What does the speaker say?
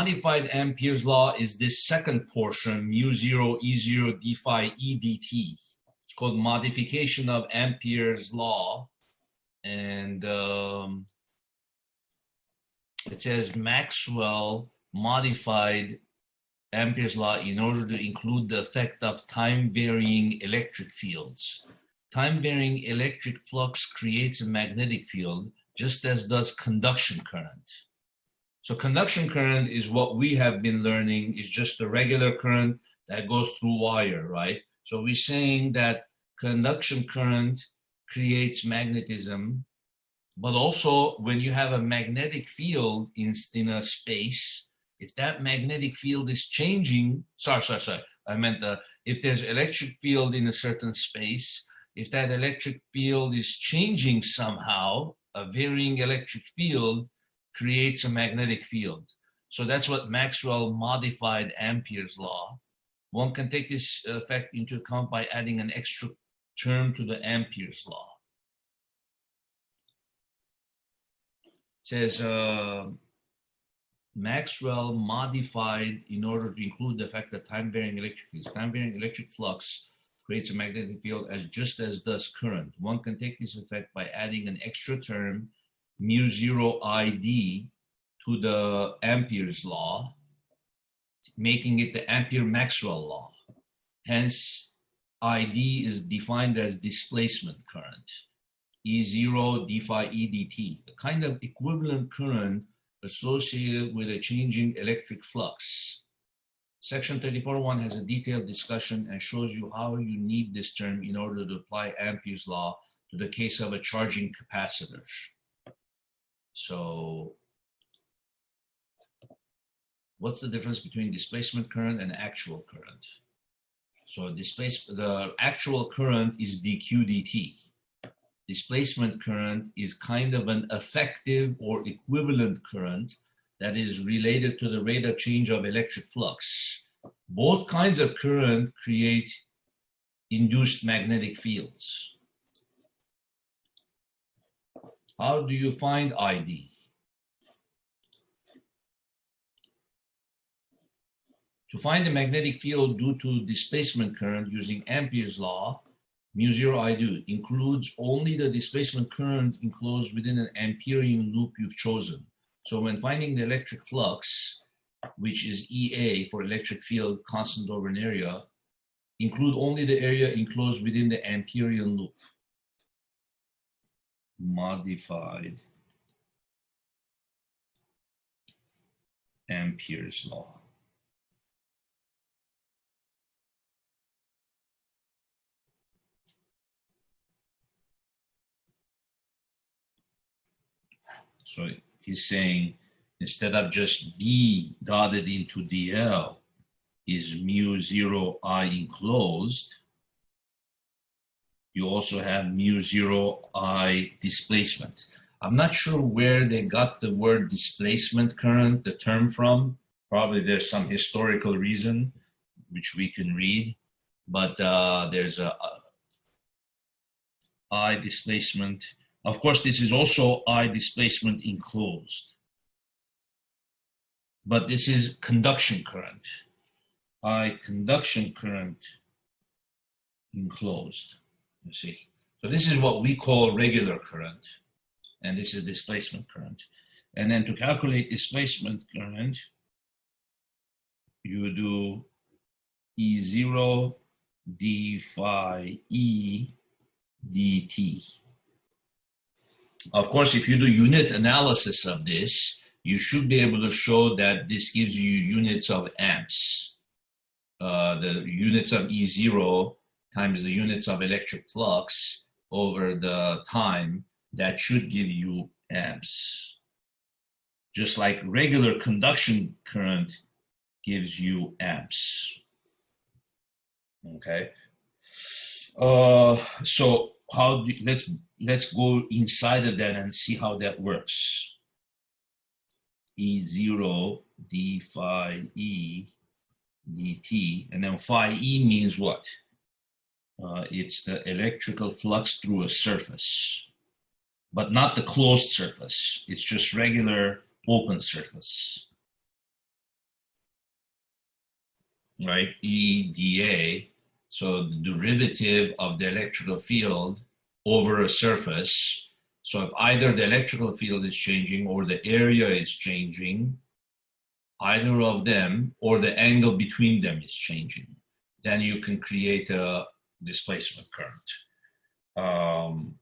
modified Ampere's law is this second portion, mu0 E0 d phi E dt. It's called modification of Ampere's law. And it says Maxwell modified Ampere's law in order to include the effect of time-varying electric fields. Time-varying electric flux creates a magnetic field, just as does conduction current. So conduction current is what we have been learning, is just a regular current that goes through wire, right? So we're saying that conduction current creates magnetism, but also when you have a magnetic field in a space, if that magnetic field is changing, I meant if there's electric field in a certain space, if that electric field is changing somehow, a varying electric field creates a magnetic field. So that's what Maxwell modified Ampere's law. One can take this effect into account by adding an extra term to the Ampere's law. It says Maxwell modified in order to include the fact that time-varying electric fields, time-varying electric flux creates a magnetic field just as does current. One can take this effect by adding an extra term, mu0 ID, to the Ampere's law, making it the Ampere-Maxwell law. Hence, ID is defined as displacement current, E0 d phi E dt, a kind of equivalent current associated with a changing electric flux. Section 34.1 has a detailed discussion and shows you how you need this term in order to apply Ampere's law to the case of a charging capacitor. So what's the difference between displacement current and actual current? So the actual current is dq dt. Displacement current is kind of an effective or equivalent current that is related to the rate of change of electric flux. Both kinds of current create induced magnetic fields. How do you find ID? To find the magnetic field due to displacement current using Ampere's law, mu0 ID includes only the displacement current enclosed within an Amperian loop you've chosen. So when finding the electric flux, which is EA for electric field constant over an area, include only the area enclosed within the Amperian loop. Modified Ampere's law. So he's saying instead of just B dotted into DL is mu0 I enclosed, you also have mu0 I displacement. I'm not sure where they got the word displacement current, the term from. Probably there's some historical reason which we can read, but there's a I displacement. Of course, this is also I displacement enclosed, but this is conduction current. I conduction current enclosed, you see. So this is what we call regular current, and this is displacement current. And then to calculate displacement current, you do E0 d phi E dt. Of course, if you do unit analysis of this, you should be able to show that this gives you units of amps. The units of E0 times the units of electric flux over the time, that should give you amps. Just like regular conduction current gives you amps. Okay. So how do, let's go inside of that and see how that works. E0 d phi E dt, and then phi E means what? It's the electrical flux through a surface, but not the closed surface. It's just regular open surface. right? EDA. So the derivative of the electrical field over a surface. So if either the electrical field is changing or the area is changing, either of them, or the angle between them is changing, then you can create a displacement current.